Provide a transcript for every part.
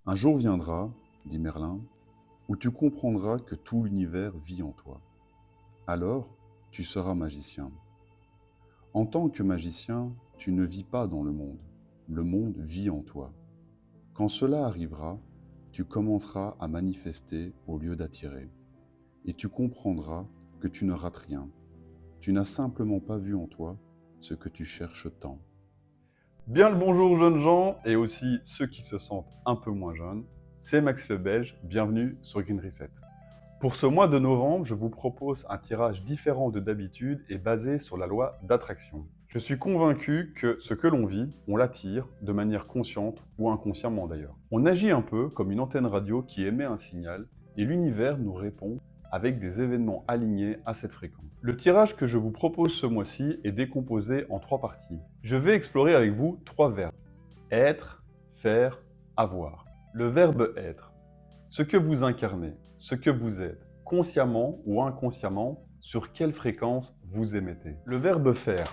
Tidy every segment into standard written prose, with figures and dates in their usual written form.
Un jour viendra, dit Merlin, où tu comprendras que tout l'univers vit en toi. Alors, tu seras magicien. En tant que magicien, tu ne vis pas dans le monde vit en toi. Quand cela arrivera, tu commenceras à manifester au lieu d'attirer, et tu comprendras que tu ne rates rien. Tu n'as simplement pas vu en toi ce que tu cherches tant. Bien le bonjour jeunes gens et aussi ceux qui se sentent un peu moins jeunes. C'est Max le Belge, bienvenue sur Green Reset. Pour ce mois de novembre, je vous propose un tirage différent de d'habitude et basé sur la loi d'attraction. Je suis convaincu que ce que l'on vit, on l'attire de manière consciente ou inconsciemment d'ailleurs. On agit un peu comme une antenne radio qui émet un signal et l'univers nous répond avec des événements alignés à cette fréquence. Le tirage que je vous propose ce mois-ci est décomposé en 3 parties. Je vais explorer avec vous 3 verbes. Être, faire, avoir. Le verbe être. Ce que vous incarnez, ce que vous êtes, consciemment ou inconsciemment, sur quelle fréquence vous émettez. Le verbe faire.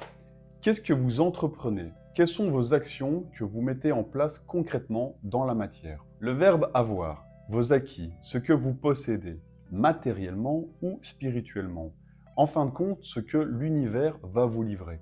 Qu'est-ce que vous entreprenez? Quelles sont vos actions que vous mettez en place concrètement dans la matière? Le verbe avoir. Vos acquis, ce que vous possédez, matériellement ou spirituellement. En fin de compte, ce que l'univers va vous livrer.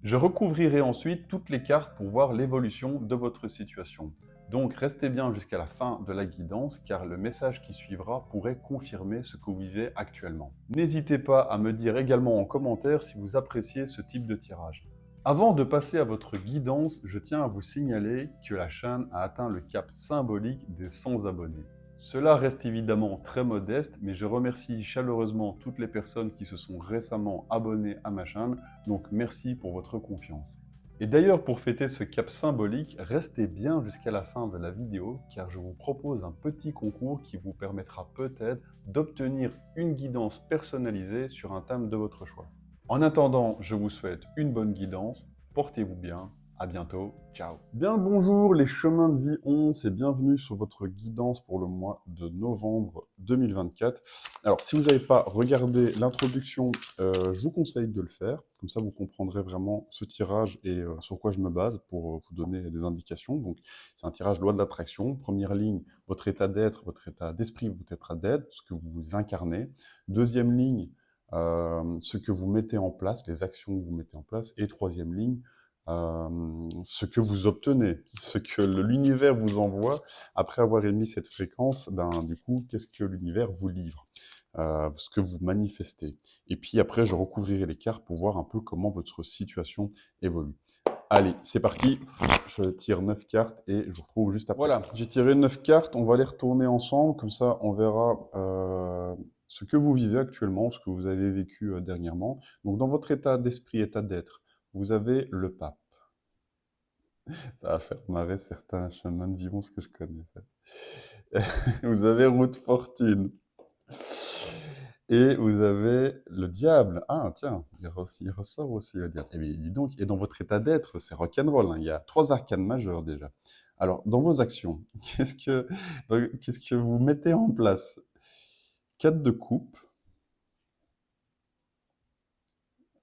Je recouvrirai ensuite toutes les cartes pour voir l'évolution de votre situation. Donc restez bien jusqu'à la fin de la guidance car le message qui suivra pourrait confirmer ce que vous vivez actuellement. N'hésitez pas à me dire également en commentaire si vous appréciez ce type de tirage. Avant de passer à votre guidance, je tiens à vous signaler que la chaîne a atteint le cap symbolique des 100 abonnés. Cela reste évidemment très modeste, mais je remercie chaleureusement toutes les personnes qui se sont récemment abonnées à ma chaîne, donc merci pour votre confiance. Et d'ailleurs, pour fêter ce cap symbolique, restez bien jusqu'à la fin de la vidéo, car je vous propose un petit concours qui vous permettra peut-être d'obtenir une guidance personnalisée sur un thème de votre choix. En attendant, je vous souhaite une bonne guidance, portez-vous bien, à bientôt, ciao. Bien le bonjour, les chemins de vie 11 et bienvenue sur votre guidance pour le mois de novembre 2024. Alors, si vous n'avez pas regardé l'introduction, je vous conseille de le faire. Comme ça, vous comprendrez vraiment ce tirage et sur quoi je me base pour vous donner des indications. Donc, c'est un tirage loi de l'attraction. Première ligne, votre état d'être, votre état d'esprit, votre état d'être, ce que vous incarnez. Deuxième ligne, ce que vous mettez en place, les actions que vous mettez en place. Et troisième ligne, ce que vous obtenez, ce que l'univers vous envoie après avoir émis cette fréquence, ben, du coup, qu'est-ce que l'univers vous livre, ce que vous manifestez. Et puis après, je recouvrirai les cartes pour voir un peu comment votre situation évolue. Allez, c'est parti. Je tire 9 cartes et je vous retrouve juste après. Voilà, j'ai tiré 9 cartes. On va les retourner ensemble. Comme ça, on verra ce que vous vivez actuellement, ce que vous avez vécu dernièrement. Donc, dans votre état d'esprit, état d'être, vous avez le pape. Ça va faire marrer certains chemins de vivance que je connais. Ça. Vous avez roue de fortune. Et vous avez le diable. Ah, tiens, il ressort aussi le diable. Eh bien, dis donc, et dans votre état d'être, c'est rock'n'roll, hein. Il y a 3 arcanes majeures déjà. Alors, dans vos actions, qu'est-ce que vous mettez en place? 4 de coupe,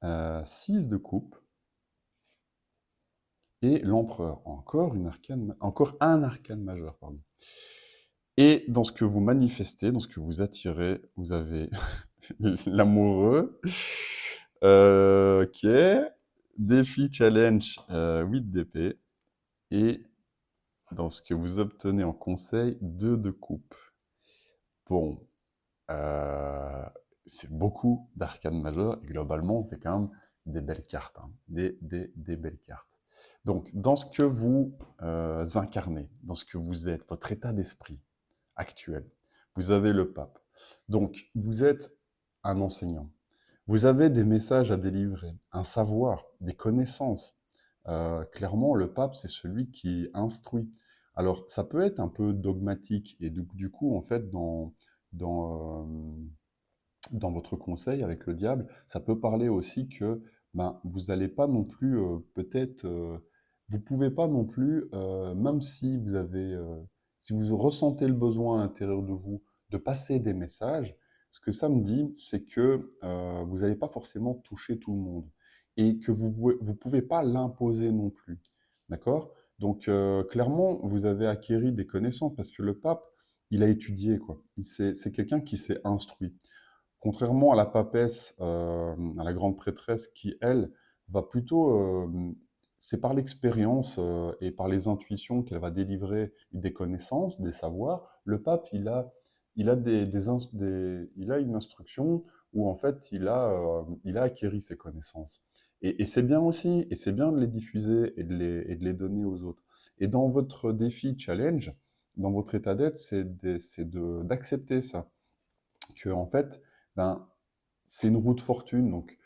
6 de coupe, et l'empereur. Encore un arcane majeur, pardon. Et dans ce que vous manifestez, dans ce que vous attirez, vous avez l'amoureux, ok, défi challenge 8 d'épée, et dans ce que vous obtenez en conseil, 2 de coupe. Bon, euh, c'est beaucoup d'arcanes majeures, et globalement, c'est quand même des belles cartes, hein, des belles cartes. Donc, dans ce que vous incarnez, dans ce que vous êtes, votre état d'esprit actuel, vous avez le pape. Donc, vous êtes un enseignant. Vous avez des messages à délivrer, un savoir, des connaissances. Clairement, le pape, c'est celui qui instruit. Alors, ça peut être un peu dogmatique, et du coup, en fait, dans, dans votre conseil avec le diable, ça peut parler aussi que ben, vous n'allez pas non plus, peut-être, vous pouvez pas non plus, même si vous avez, si vous ressentez le besoin à l'intérieur de vous de passer des messages, ce que ça me dit, c'est que vous n'allez pas forcément toucher tout le monde et que vous pouvez pas l'imposer non plus, d'accord? Donc, clairement, vous avez acquéri des connaissances parce que le pape, il a étudié, quoi. C'est quelqu'un qui s'est instruit. Contrairement à la papesse, à la grande prêtresse qui, elle, va plutôt, c'est par l'expérience, et par les intuitions qu'elle va délivrer des connaissances, des savoirs. Le pape, il a il a une instruction où en fait il a acquéri ses connaissances. Et c'est bien aussi, et c'est bien de les diffuser et de les donner aux autres. Et dans votre défi challenge, dans votre état d'être, d'accepter ça, que en fait, ben, c'est une roue de fortune. Donc,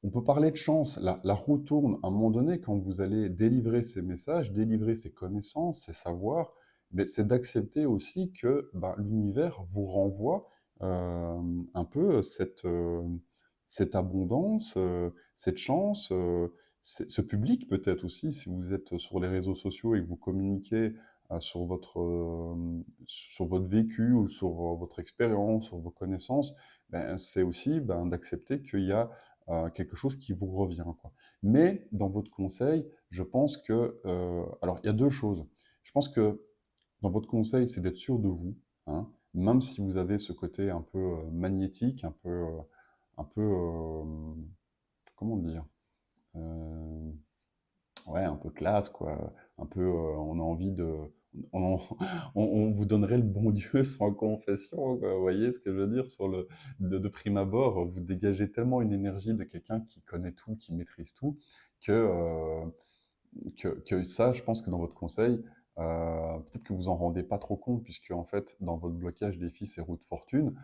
on peut parler de chance. La roue tourne à un moment donné quand vous allez délivrer ces messages, délivrer ces connaissances, ces savoirs. Mais c'est d'accepter aussi que ben, l'univers vous renvoie un peu cette abondance, cette chance, ce public peut-être aussi, si vous êtes sur les réseaux sociaux et que vous communiquez sur votre vécu ou sur votre expérience, sur vos connaissances, ben, c'est aussi ben, d'accepter qu'il y a quelque chose qui vous revient, quoi. Mais dans votre conseil, je pense que... alors, il y a deux choses. Je pense que dans votre conseil, c'est d'être sûr de vous, hein, même si vous avez ce côté un peu magnétique, un peu comment dire, euh, ouais, un peu classe, quoi. Un peu, on a envie de, on, on vous donnerait le bon Dieu sans confession, quoi. Vous voyez ce que je veux dire sur de prime abord, vous dégagez tellement une énergie de quelqu'un qui connaît tout, qui maîtrise tout, que, que ça, je pense que dans votre conseil, peut-être que vous en rendez pas trop compte, puisque en fait, dans votre blocage défi, c'est roue de fortune.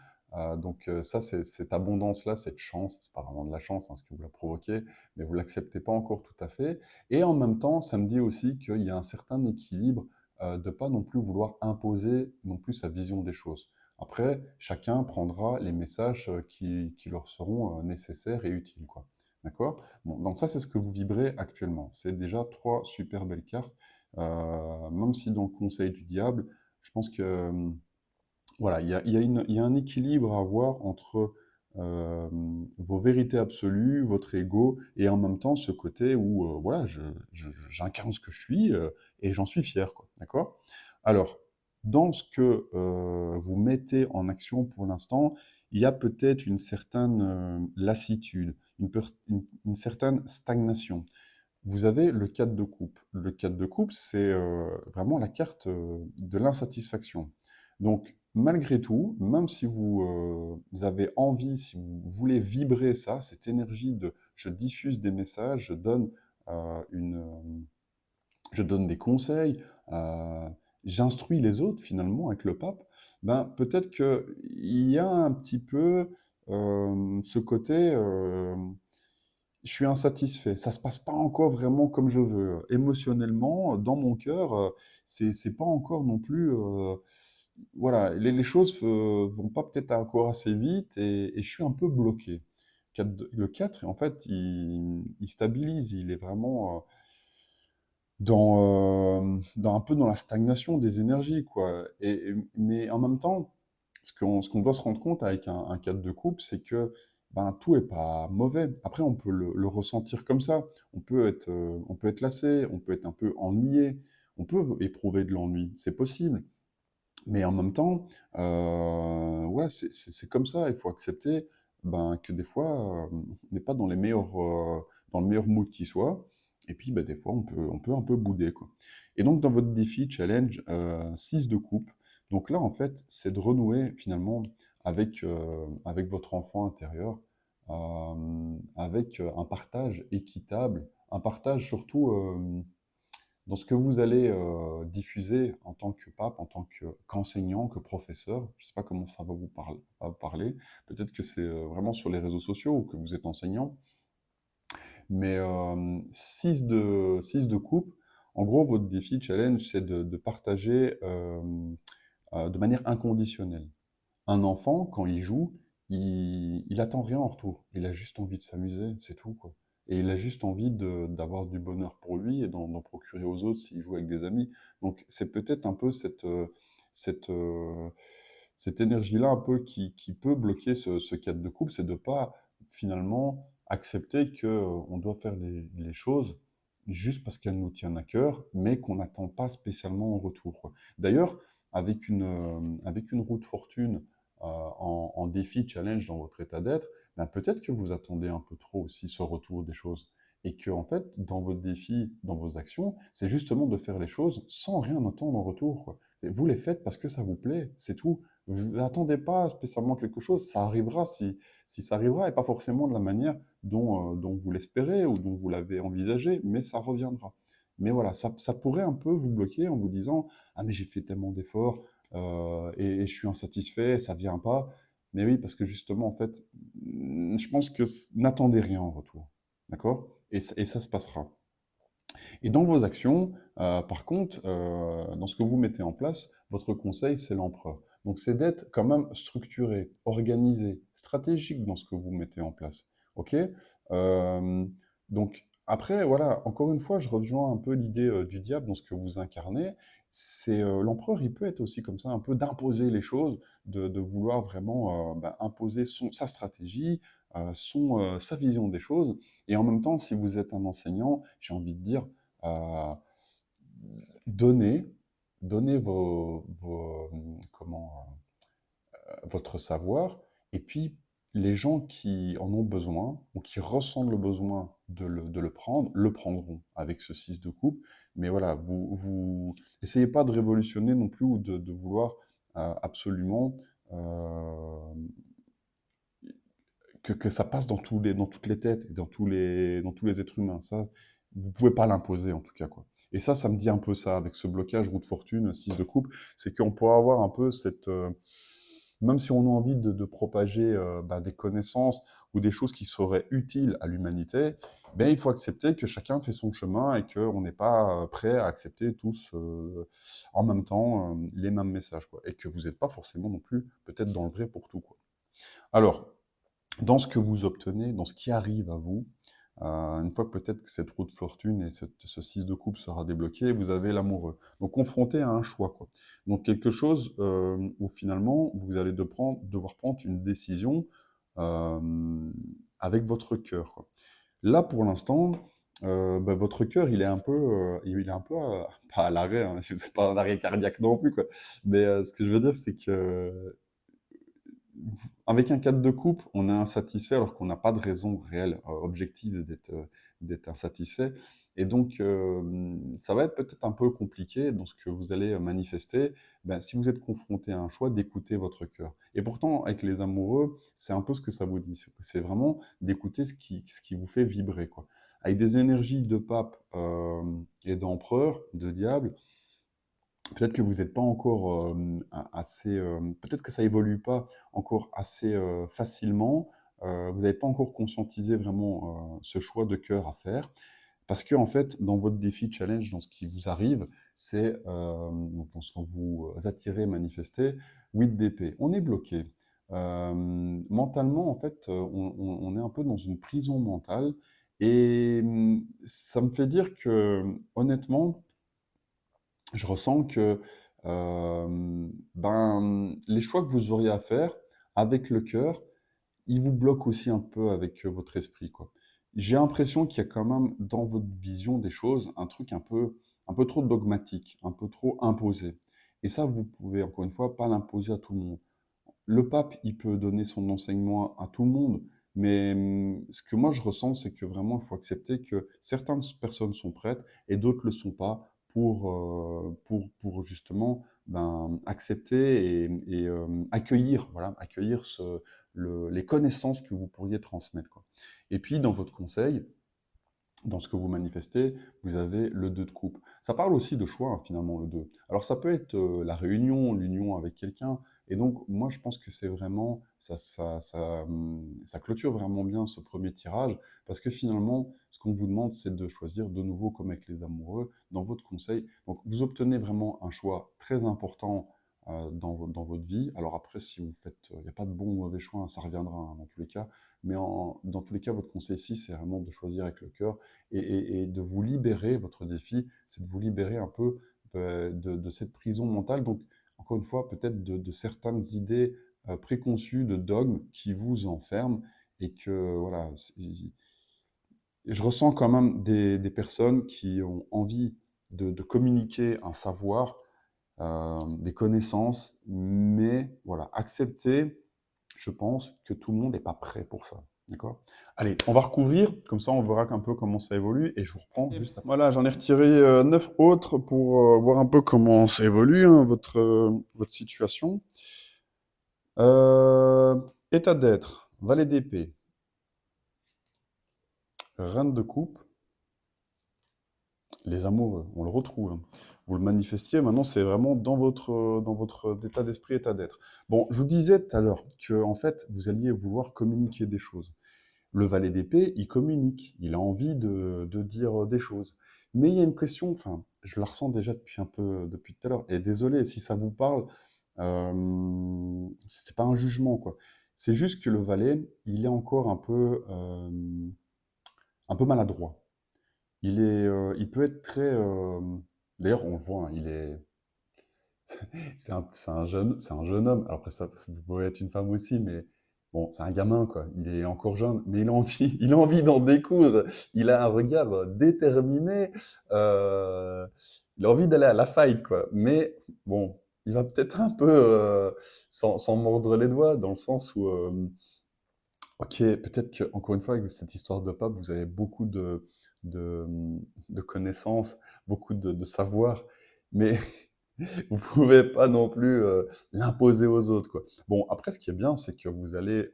Donc ça, c'est cette abondance-là, cette chance, c'est pas vraiment de la chance, hein, ce que vous la provoquez, mais vous l'acceptez pas encore tout à fait. Et en même temps, ça me dit aussi qu'il y a un certain équilibre de pas non plus vouloir imposer non plus sa vision des choses. Après, chacun prendra les messages qui leur seront nécessaires et utiles, quoi. D'accord? Bon, donc ça, c'est ce que vous vibrez actuellement. C'est déjà trois super belles cartes. Même si dans le conseil du diable, je pense que voilà, il y a un équilibre à avoir entre euh, vos vérités absolues, votre ego, et en même temps ce côté où voilà, j'incarne ce que je suis et j'en suis fier, quoi. D'accord? Alors, dans ce que vous mettez en action pour l'instant, il y a peut-être une certaine lassitude, une certaine stagnation. Vous avez le 4 de coupe. Le 4 de coupe, c'est vraiment la carte de l'insatisfaction. Donc, malgré tout, même si vous avez envie, si vous voulez vibrer ça, cette énergie de je diffuse des messages, je donne des conseils, euh, j'instruis les autres finalement avec le pape, ben, peut-être qu'il y a un petit peu ce côté je suis insatisfait. Ça se passe pas encore vraiment comme je veux. Émotionnellement, dans mon cœur, c'est pas encore non plus. Voilà, les choses vont pas peut-être encore assez vite et je suis un peu bloqué. Le 4, en fait, il stabilise. Il est vraiment dans un peu dans la stagnation des énergies, quoi. Mais en même temps, ce qu'on doit se rendre compte avec un cadre de couple, c'est que ben, tout est pas mauvais. Après, on peut le ressentir comme ça. On peut être lassé, on peut être un peu ennuyé, on peut éprouver de l'ennui, c'est possible. Mais en même temps, ouais, c'est comme ça. Il faut accepter ben, que des fois, on n'est pas dans le meilleur mood qui soit. Et puis, ben, des fois, on peut un peu bouder, quoi. Et donc, dans votre défi, challenge, 6 de coupe. Donc là, en fait, c'est de renouer finalement avec votre enfant intérieur, avec un partage équitable, un partage surtout dans ce que vous allez diffuser en tant que pape, en tant qu'enseignant, que professeur. Je ne sais pas comment ça va va vous parler. Peut-être que c'est vraiment sur les réseaux sociaux ou que vous êtes enseignant. Mais 6 de coupe, en gros, votre défi challenge, c'est de partager de manière inconditionnelle. Un enfant, quand il joue, il attend rien en retour. Il a juste envie de s'amuser, c'est tout, quoi. Et il a juste envie d'avoir du bonheur pour lui et d'en procurer aux autres s'il joue avec des amis. Donc c'est peut-être un peu cette, euh, cette énergie-là un peu qui peut bloquer ce cadre de couple, c'est de pas finalement accepter que on doit faire les choses juste parce qu'elles nous tiennent à cœur, mais qu'on n'attend pas spécialement en retour, quoi. D'ailleurs, avec une roue de fortune en défi, challenge dans votre état d'être, ben peut-être que vous attendez un peu trop aussi ce retour des choses. Et que, en fait, dans votre défi, dans vos actions, c'est justement de faire les choses sans rien attendre en retour, quoi. Et vous les faites parce que ça vous plaît, c'est tout. Vous n'attendez pas spécialement quelque chose, ça arrivera si ça arrivera, et pas forcément de la manière dont vous l'espérez ou dont vous l'avez envisagé, mais ça reviendra. Mais voilà, ça pourrait un peu vous bloquer en vous disant: «Ah mais j'ai fait tellement d'efforts, et je suis insatisfait, ça vient pas». Mais oui, parce que justement, en fait, je pense que n'attendez rien en retour, d'accord? Et ça se passera. Et dans vos actions, par contre, dans ce que vous mettez en place, votre conseil, c'est l'empereur. Donc c'est d'être quand même structuré, organisé, stratégique dans ce que vous mettez en place. OK? Donc après, voilà, encore une fois, je rejoins un peu l'idée du diable dans ce que vous incarnez. C'est l'empereur, il peut être aussi comme ça, un peu d'imposer les choses, de vouloir vraiment imposer sa stratégie, sa vision des choses. Et en même temps, si vous êtes un enseignant, j'ai envie de dire, euh, donnez, donnez votre savoir, et puis les gens qui en ont besoin, ou qui ressentent le besoin de le prendre, le prendront avec ce 6 de coupe. Mais voilà, vous essayez pas de révolutionner non plus, ou de vouloir absolument euh, que ça passe dans toutes les têtes, et dans tous les êtres humains. Ça, vous pouvez pas l'imposer, en tout cas, quoi. Et ça me dit un peu ça, avec ce blocage roue de fortune, 6 de coupe, c'est qu'on pourrait avoir un peu cette... même si on a envie de propager des connaissances ou des choses qui seraient utiles à l'humanité, ben, il faut accepter que chacun fait son chemin, et qu'on n'est pas prêt à accepter tous en même temps les mêmes messages, quoi. Et que vous n'êtes pas forcément non plus peut-être dans le vrai pour tout, quoi. Alors, dans ce que vous obtenez, dans ce qui arrive à vous, une fois que peut-être que cette roue de fortune et ce 6 de coupe sera débloqué, vous avez l'amoureux. Donc confronté à un choix, quoi. Donc quelque chose où finalement vous allez devoir prendre une décision euh, avec votre cœur, quoi. Là, pour l'instant, votre cœur, il est un peu pas à l'arrêt, hein, c'est pas un arrêt cardiaque non plus, quoi. Mais ce que je veux dire, c'est que avec un cadre de coupe, on est insatisfait alors qu'on n'a pas de raison réelle, objective d'être insatisfait. Et donc, ça va être peut-être un peu compliqué dans ce que vous allez manifester. Ben, si vous êtes confronté à un choix, d'écouter votre cœur. Et pourtant, avec les amoureux, c'est un peu ce que ça vous dit. C'est vraiment d'écouter ce qui vous fait vibrer, quoi. Avec des énergies de pape et d'empereur, de diable, peut-être que vous n'êtes pas encore assez... peut-être que ça évolue pas encore assez facilement. Vous n'avez pas encore conscientisé vraiment ce choix de cœur à faire. Parce que, en fait, dans votre défi challenge, dans ce qui vous arrive, c'est donc dans ce que vous attirez, manifestez, 8 d'épée. On est bloqué. Mentalement, en fait, on est un peu dans une prison mentale. Et ça me fait dire que, honnêtement, je ressens que les choix que vous auriez à faire avec le cœur, ils vous bloquent aussi un peu avec votre esprit, quoi. J'ai l'impression qu'il y a quand même dans votre vision des choses un truc un peu trop dogmatique, un peu trop imposé. Et ça, vous pouvez encore une fois pas l'imposer à tout le monde. Le pape, il peut donner son enseignement à tout le monde, mais ce que moi je ressens, c'est que vraiment il faut accepter que certaines personnes sont prêtes et d'autres ne le sont pas pour justement accepter et accueillir, voilà, accueillir les connaissances que vous pourriez transmettre, quoi. Et puis dans votre conseil, dans ce que vous manifestez, vous avez le 2 de coupe. Ça parle aussi de choix, hein, finalement, le 2. Alors ça peut être la réunion, l'union avec quelqu'un, et donc moi je pense que c'est vraiment, ça clôture vraiment bien ce premier tirage, parce que finalement, ce qu'on vous demande, c'est de choisir de nouveau, comme avec les amoureux, dans votre conseil. Donc vous obtenez vraiment un choix très important dans votre vie. Alors après, si vous faites, il n'y a pas de bon ou mauvais choix, hein, ça reviendra, hein, dans tous les cas, mais dans tous les cas, votre conseil ici, c'est vraiment de choisir avec le cœur, et de vous libérer. Votre défi, c'est de vous libérer un peu de cette prison mentale. Donc, encore une fois, peut-être de certaines idées préconçues, de dogmes qui vous enferment, et que, voilà, je ressens quand même des personnes qui ont envie de communiquer un savoir, des connaissances, mais voilà, accepter, je pense que tout le monde n'est pas prêt pour ça. D'accord? Allez, on va recouvrir, comme ça on verra un peu comment ça évolue et je vous reprends juste après. Voilà, j'en ai retiré 9 autres pour voir un peu comment ça évolue, hein, votre situation. Euh, État d'être, valet d'épée, reine de coupe, les amoureux, on le retrouve, hein. Vous le manifestiez, maintenant c'est vraiment dans votre état d'esprit, état d'être. Bon, je vous disais tout à l'heure que en fait, vous alliez vouloir communiquer des choses. Le valet d'épée, il communique, il a envie de dire des choses. Mais il y a une question, enfin, je la ressens déjà depuis tout à l'heure, et désolé si ça vous parle, c'est pas un jugement, quoi. C'est juste que le valet, il est encore un peu maladroit. Il peut être très. D'ailleurs, on le voit, hein, c'est un jeune homme. Alors après ça, vous pouvez être une femme aussi, mais bon, c'est un gamin, quoi. Il est encore jeune, mais il a envie, il a envie d'en découdre. Il a un regard déterminé. euh, il a envie d'aller à la fight, quoi. Mais bon, il va peut-être un peu s'en mordre les doigts, dans le sens où, ok, peut-être que encore une fois, avec cette histoire de pape, vous avez beaucoup de, de connaissances, beaucoup de savoir, mais vous pouvez pas non plus l'imposer aux autres, quoi. Bon, après, ce qui est bien, c'est que vous allez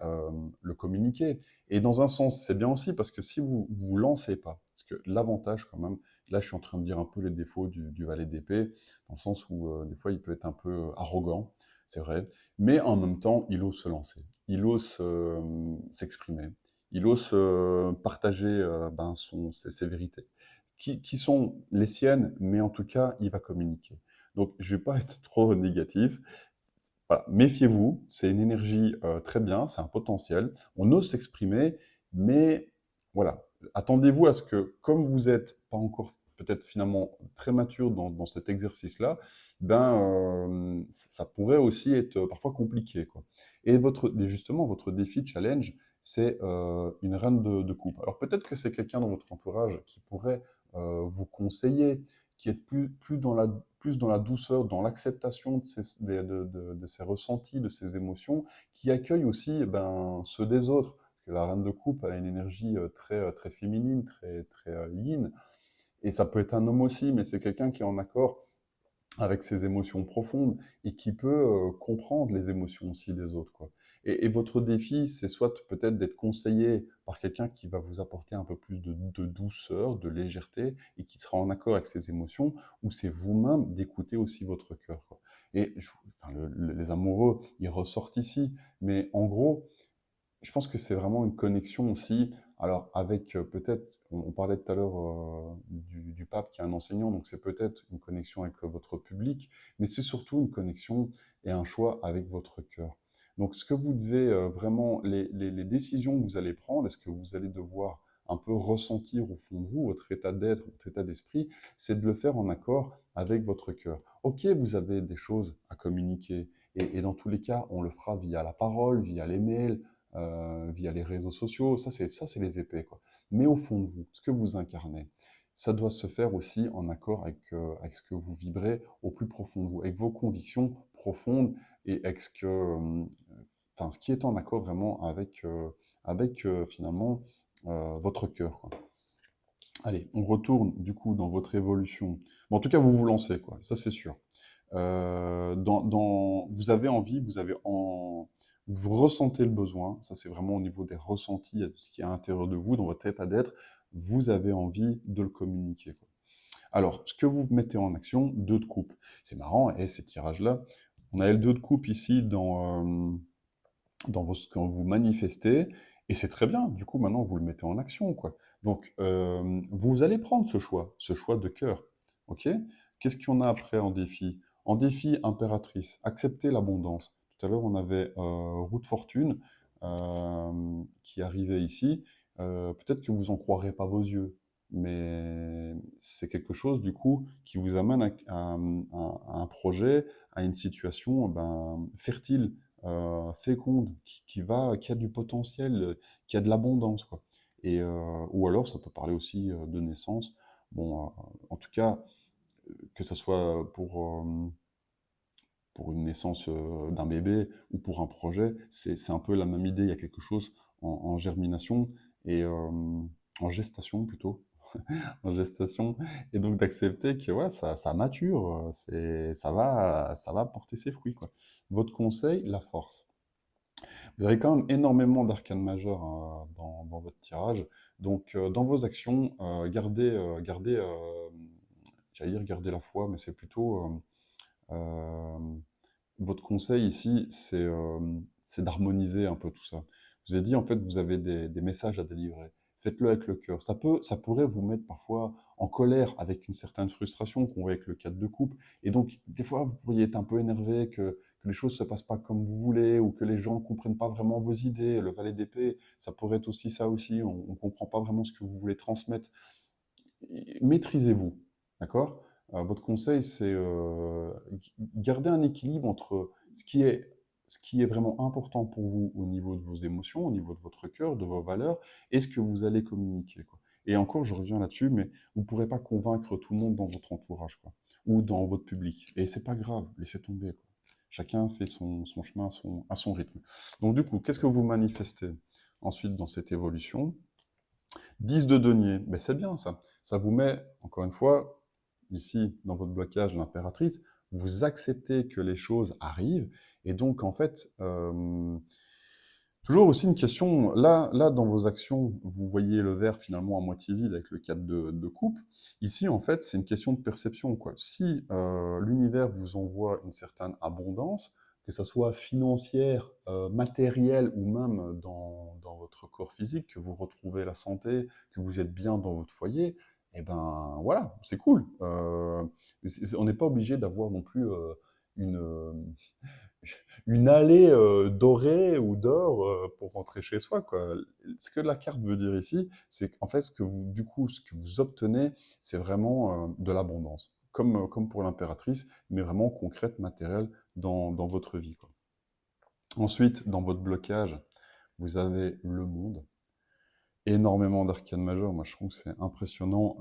le communiquer. Et dans un sens, c'est bien aussi parce que si vous vous lancez pas, parce que l'avantage quand même, là, je suis en train de dire un peu les défauts du valet d'épée, dans le sens où des fois, il peut être un peu arrogant, c'est vrai, mais en même temps, il ose se lancer, il ose s'exprimer, il ose partager ses vérités, qui sont les siennes, mais en tout cas, il va communiquer. Donc, je ne vais pas être trop négatif. Voilà, méfiez-vous, c'est une énergie très bien, c'est un potentiel. On ose s'exprimer, mais voilà, attendez-vous à ce que, comme vous n'êtes pas encore peut-être finalement très mature dans cet exercice-là, ça pourrait aussi être parfois compliqué, quoi. Et justement, votre défi, challenge, c'est une reine de coupe. Alors peut-être que c'est quelqu'un dans votre entourage qui pourrait vous conseiller, qui est plus dans la douceur, dans l'acceptation de ses ressentis, de ses émotions, qui accueille aussi ceux des autres. Parce que la reine de coupe a une énergie très féminine, très yin. Et ça peut être un homme aussi, mais c'est quelqu'un qui est en accord avec ses émotions profondes et qui peut comprendre les émotions aussi des autres, quoi. Et votre défi, c'est soit peut-être d'être conseillé par quelqu'un qui va vous apporter un peu plus de douceur, de légèreté et qui sera en accord avec ses émotions, ou c'est vous-même d'écouter aussi votre cœur, quoi. Et enfin, les amoureux, ils ressortent ici, mais en gros, je pense que c'est vraiment une connexion aussi. Alors, avec peut-être, on parlait tout à l'heure du pape qui est un enseignant, donc c'est peut-être une connexion avec votre public, mais c'est surtout une connexion et un choix avec votre cœur. Donc, ce que vous devez vraiment, les décisions que vous allez prendre, est-ce que vous allez devoir un peu ressentir au fond de vous, votre état d'être, votre état d'esprit, c'est de le faire en accord avec votre cœur. Ok, vous avez des choses à communiquer, et dans tous les cas, on le fera via la parole, via les mails, via les réseaux sociaux, ça c'est les épées, quoi. Mais au fond de vous, ce que vous incarnez, ça doit se faire aussi en accord avec ce que vous vibrez au plus profond de vous, avec vos convictions profondes et avec ce qui est en accord vraiment avec finalement votre cœur, quoi. Allez, on retourne du coup dans votre évolution. Bon, en tout cas, vous vous lancez, quoi. Ça, c'est sûr. Vous avez envie, vous ressentez le besoin. Ça, c'est vraiment au niveau des ressentis, ce qui est à l'intérieur de vous, dans votre état d'être. Vous avez envie de le communiquer, quoi. Alors, ce que vous mettez en action, 2 de coupe. C'est marrant, et ces tirages-là, on a le 2 de coupe ici ce que vous manifestez, et c'est très bien. Du coup, maintenant, vous le mettez en action, quoi. Donc, vous allez prendre ce choix de cœur. Ok? Qu'est-ce qu'il y en a après en défi? En défi impératrice, accepter l'abondance. Tout à l'heure, on avait roue de fortune qui arrivait ici. Peut-être que vous n'en croirez pas vos yeux, mais c'est quelque chose, du coup, qui vous amène à un projet, à une situation fertile, féconde, qui a du potentiel, qui a de l'abondance, quoi. Ou alors, ça peut parler aussi de naissance. Bon, en tout cas, que ça soit pour une naissance d'un bébé ou pour un projet, c'est un peu la même idée. Il y a quelque chose en germination et en gestation plutôt, en gestation, et donc d'accepter que ouais, ça mature, ça va porter ses fruits, quoi. Votre conseil, la force. Vous avez quand même énormément d'arcanes majeures dans votre tirage, donc dans vos actions, j'allais dire garder la foi, mais c'est plutôt euh, votre conseil ici, c'est d'harmoniser un peu tout ça. Je vous ai dit, en fait, vous avez des messages à délivrer. Faites-le avec le cœur. Ça pourrait vous mettre parfois en colère avec une certaine frustration qu'on voit avec le cadre de couple. Et donc, des fois, vous pourriez être un peu énervé que les choses ne se passent pas comme vous voulez ou que les gens ne comprennent pas vraiment vos idées. Le valet d'épée, ça pourrait être aussi ça aussi. On ne comprend pas vraiment ce que vous voulez transmettre. Maîtrisez-vous, d'accord? Votre conseil, c'est garder un équilibre entre ce qui est vraiment important pour vous au niveau de vos émotions, au niveau de votre cœur, de vos valeurs, et ce que vous allez communiquer, quoi. Et encore, je reviens là-dessus, mais vous ne pourrez pas convaincre tout le monde dans votre entourage, quoi, ou dans votre public. Et c'est pas grave, laissez tomber, quoi. Chacun fait son chemin à son rythme. Donc du coup, qu'est-ce que vous manifestez ensuite dans cette évolution? 10 de denier, ben c'est bien ça. Ça vous met, encore une fois, ici, dans votre blocage de l'impératrice, vous acceptez que les choses arrivent, et donc, en fait, toujours aussi une question, là, dans vos actions, vous voyez le verre finalement à moitié vide avec le cadre de coupe. Ici, en fait, c'est une question de perception, quoi. Si l'univers vous envoie une certaine abondance, que ça soit financière, matérielle ou même dans votre corps physique, que vous retrouvez la santé, que vous êtes bien dans votre foyer, eh ben voilà, c'est cool. On n'est pas obligé d'avoir non plus une, une allée dorée ou d'or pour rentrer chez soi, quoi. Ce que la carte veut dire ici, c'est qu'en fait, du coup, ce que vous obtenez, c'est vraiment de l'abondance, comme pour l'impératrice, mais vraiment concrète, matérielle dans votre vie, quoi. Ensuite, dans votre blocage, vous avez le monde. Énormément d'arcanes majeures, moi je trouve que c'est impressionnant.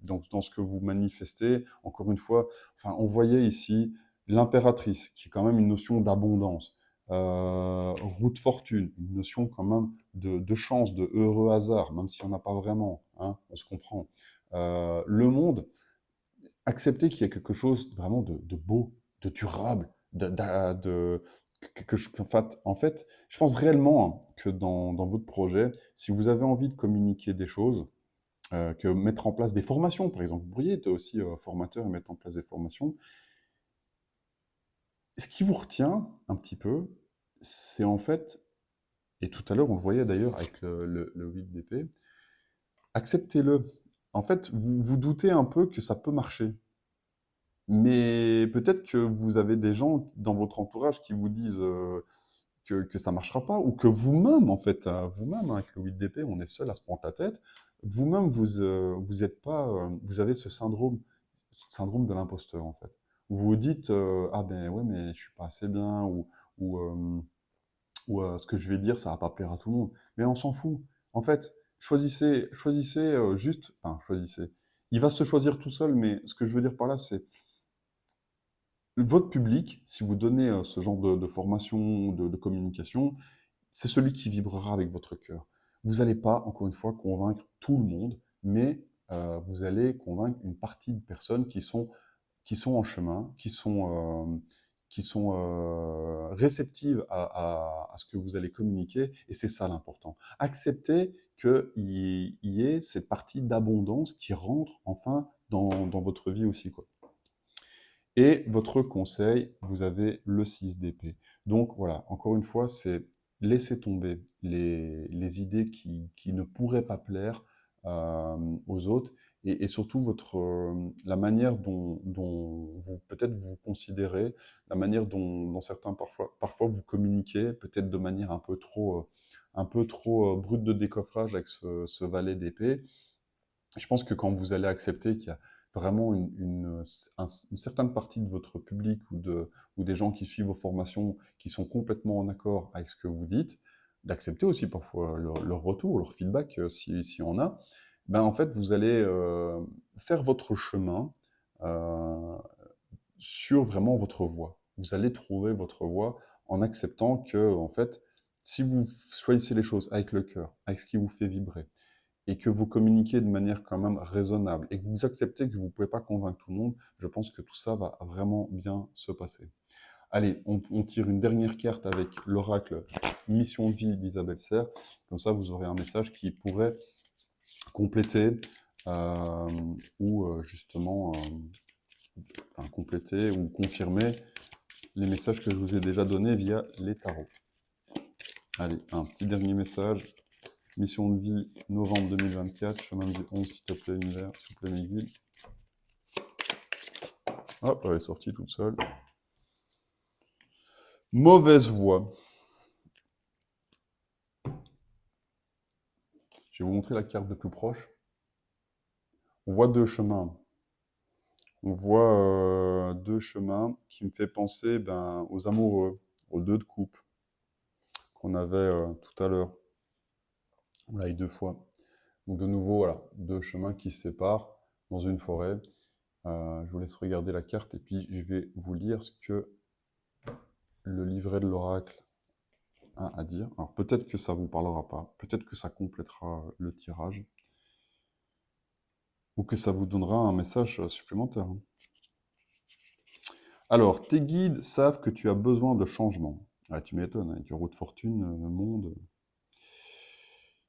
Donc dans ce que vous manifestez, encore une fois, enfin, on voyait ici l'impératrice, qui est quand même une notion d'abondance. Roue de fortune, une notion quand même de chance, de heureux hasard, même si on n'a pas vraiment, hein, on se comprend. Le monde, accepter qu'il y a quelque chose vraiment de beau, de durable, en fait, je pense réellement, hein, que dans votre projet, si vous avez envie de communiquer des choses, que mettre en place des formations, par exemple, vous pourriez être aussi formateur et mettre en place des formations. Ce qui vous retient un petit peu, c'est en fait, et tout à l'heure on le voyait d'ailleurs avec le 8 d'épée, acceptez-le. En fait, vous vous doutez un peu que ça peut marcher. Mais peut-être que vous avez des gens dans votre entourage qui vous disent que ça ne marchera pas, ou que vous-même, en fait, vous-même, hein, avec le 8 d'épée, on est seul à se prendre la tête, vous-même, vous êtes pas, vous avez ce syndrome de l'imposteur, en fait. Vous vous dites, ah ben ouais, mais je suis pas assez bien, ou, euh, ou ce que je vais dire, ça va pas plaire à tout le monde. Mais on s'en fout. En fait, choisissez juste, enfin, choisissez. Il va se choisir tout seul, mais ce que je veux dire par là, c'est votre public, si vous donnez ce genre de formation, de communication, c'est celui qui vibrera avec votre cœur. Vous n'allez pas, encore une fois, convaincre tout le monde, mais vous allez convaincre une partie de personnes qui sont en chemin, qui sont réceptives à ce que vous allez communiquer, et c'est ça l'important. Acceptez qu'il y ait cette partie d'abondance qui rentre enfin dans votre vie aussi, quoi. Et votre conseil, vous avez le 6 d'épée. Donc voilà, encore une fois, c'est laisser tomber les idées qui ne pourraient pas plaire aux autres, et surtout la manière dont vous peut-être vous considérez, la manière dont certains parfois vous communiquez, peut-être de manière un peu trop brute de décoffrage avec ce valet d'épée. Je pense que quand vous allez accepter qu'il y a vraiment une certaine partie de votre public ou des gens qui suivent vos formations qui sont complètement en accord avec ce que vous dites, d'accepter aussi parfois leur retour, leur feedback, si on a, ben, en fait, vous allez, faire votre chemin, heu, sur vraiment votre voie. Vous allez trouver votre voie en acceptant que, en fait, si vous choisissez les choses avec le cœur, avec ce qui vous fait vibrer et que vous communiquez de manière quand même raisonnable et que vous acceptez que vous ne pouvez pas convaincre tout le monde, je pense que tout ça va vraiment bien se passer. Allez, on tire une dernière carte avec l'oracle Mission de vie d'Isabelle Serre. Comme ça, vous aurez un message qui pourrait compléter euh, ou justement enfin, compléter ou confirmer les messages que je vous ai déjà donnés via les tarots. Allez, un petit dernier message. Mission de vie, novembre 2024, chemin de vie 11, s'il te plaît, univers, s'il vous plaît, mes guides. Hop, elle est sortie toute seule. Mauvaise voie. Je vais vous montrer la carte de plus proche. On voit deux chemins. On voit deux chemins qui me fait penser aux amoureux, aux deux de coupe qu'on avait tout à l'heure. On l'a eu deux fois. Donc de nouveau, voilà, deux chemins qui se séparent dans une forêt. Je vous laisse regarder la carte et puis je vais vous lire ce que le livret de l'oracle a à dire. Alors peut-être que ça ne vous parlera pas, peut-être que ça complétera le tirage, ou que ça vous donnera un message supplémentaire. Alors, tes guides savent que tu as besoin de changement. Ah, tu m'étonnes, avec le roue de fortune, le monde.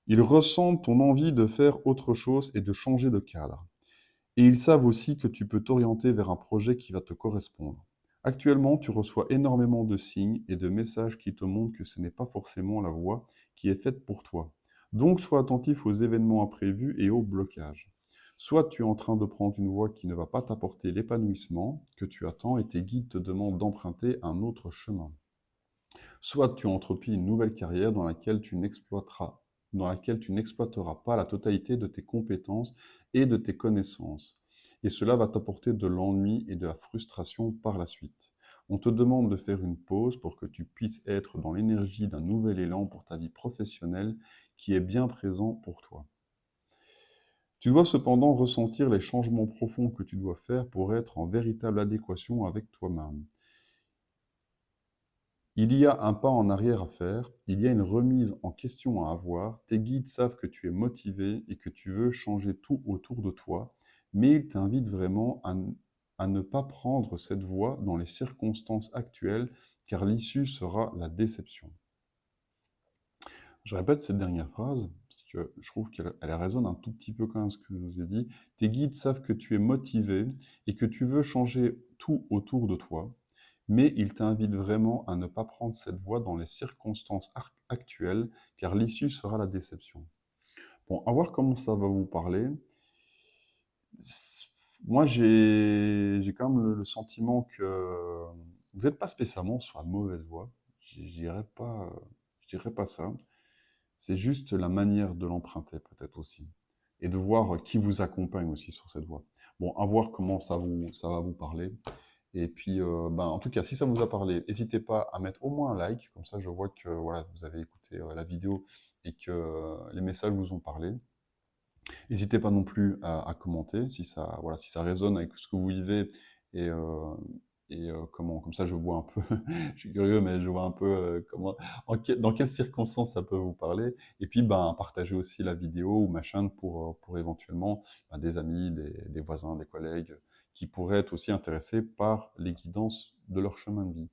Ils ressentent ton envie de faire autre chose et de changer de cadre. Et ils savent aussi que tu peux t'orienter vers un projet qui va te correspondre. Actuellement, tu reçois énormément de signes et de messages qui te montrent que ce n'est pas forcément la voie qui est faite pour toi. Donc, sois attentif aux événements imprévus et aux blocages. Soit tu es en train de prendre une voie qui ne va pas t'apporter l'épanouissement que tu attends et tes guides te demandent d'emprunter un autre chemin. Soit tu entrepris une nouvelle carrière dans laquelle tu n'exploiteras pas la totalité de tes compétences et de tes connaissances. Et cela va t'apporter de l'ennui et de la frustration par la suite. On te demande de faire une pause pour que tu puisses être dans l'énergie d'un nouvel élan pour ta vie professionnelle qui est bien présent pour toi. Tu dois cependant ressentir les changements profonds que tu dois faire pour être en véritable adéquation avec toi-même. Il y a un pas en arrière à faire, il y a une remise en question à avoir, tes guides savent que tu es motivé et que tu veux changer tout autour de toi, mais ils t'invitent vraiment à ne pas prendre cette voie dans les circonstances actuelles, car l'issue sera la déception. Je répète cette dernière phrase, parce que je trouve qu'elle résonne un tout petit peu quand même ce que je vous ai dit. Tes guides savent que tu es motivé et que tu veux changer tout autour de toi, mais ils t'invitent vraiment à ne pas prendre cette voie dans les circonstances actuelles, car l'issue sera la déception. Bon, à voir comment ça va vous parler. Moi, j'ai quand même le sentiment que vous n'êtes pas spécialement sur la mauvaise voie. Je dirais pas ça. C'est juste la manière de l'emprunter peut-être aussi. Et de voir qui vous accompagne aussi sur cette voie. Bon, à voir comment ça va vous parler. Et puis, en tout cas, si ça vous a parlé, n'hésitez pas à mettre au moins un like. Comme ça, je vois que voilà, vous avez écouté la vidéo et que les messages vous ont parlé. N'hésitez pas non plus à commenter si ça, voilà, si ça résonne avec ce que vous vivez et, comme ça je vois un peu, je suis curieux, mais je vois un peu dans quelles circonstances ça peut vous parler. Et puis partagez aussi la vidéo ou ma chaîne pour éventuellement des amis, des voisins, des collègues qui pourraient être aussi intéressés par les guidances de leur chemin de vie.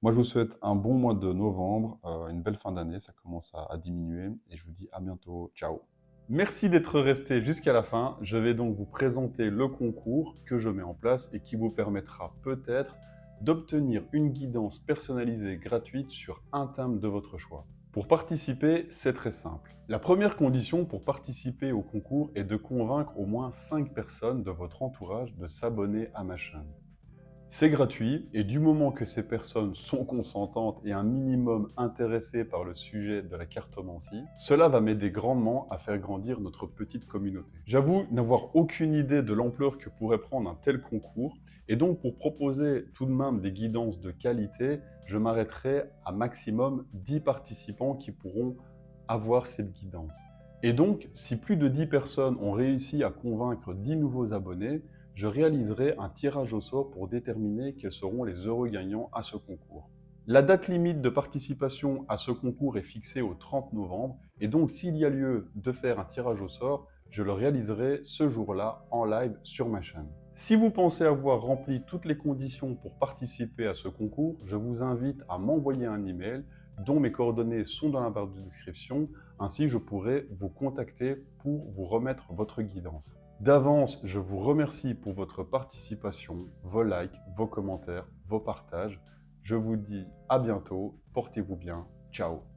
Moi, je vous souhaite un bon mois de novembre, une belle fin d'année, ça commence à diminuer, et je vous dis à bientôt. Ciao! Merci d'être resté jusqu'à la fin. Je vais donc vous présenter le concours que je mets en place et qui vous permettra peut-être d'obtenir une guidance personnalisée gratuite sur un thème de votre choix. Pour participer, c'est très simple. La première condition pour participer au concours est de convaincre au moins 5 personnes de votre entourage de s'abonner à ma chaîne. C'est gratuit et du moment que ces personnes sont consentantes et un minimum intéressées par le sujet de la cartomancie, cela va m'aider grandement à faire grandir notre petite communauté. J'avoue n'avoir aucune idée de l'ampleur que pourrait prendre un tel concours Et donc, pour proposer tout de même des guidances de qualité, je m'arrêterai à maximum 10 participants qui pourront avoir cette guidance. Et donc, si plus de 10 personnes ont réussi à convaincre 10 nouveaux abonnés, je réaliserai un tirage au sort pour déterminer quels seront les heureux gagnants à ce concours. La date limite de participation à ce concours est fixée au 30 novembre, et donc s'il y a lieu de faire un tirage au sort, je le réaliserai ce jour-là en live sur ma chaîne. Si vous pensez avoir rempli toutes les conditions pour participer à ce concours, je vous invite à m'envoyer un email dont mes coordonnées sont dans la barre de description, ainsi je pourrai vous contacter pour vous remettre votre guidance. D'avance, je vous remercie pour votre participation, vos likes, vos commentaires, vos partages. Je vous dis à bientôt, portez-vous bien, ciao.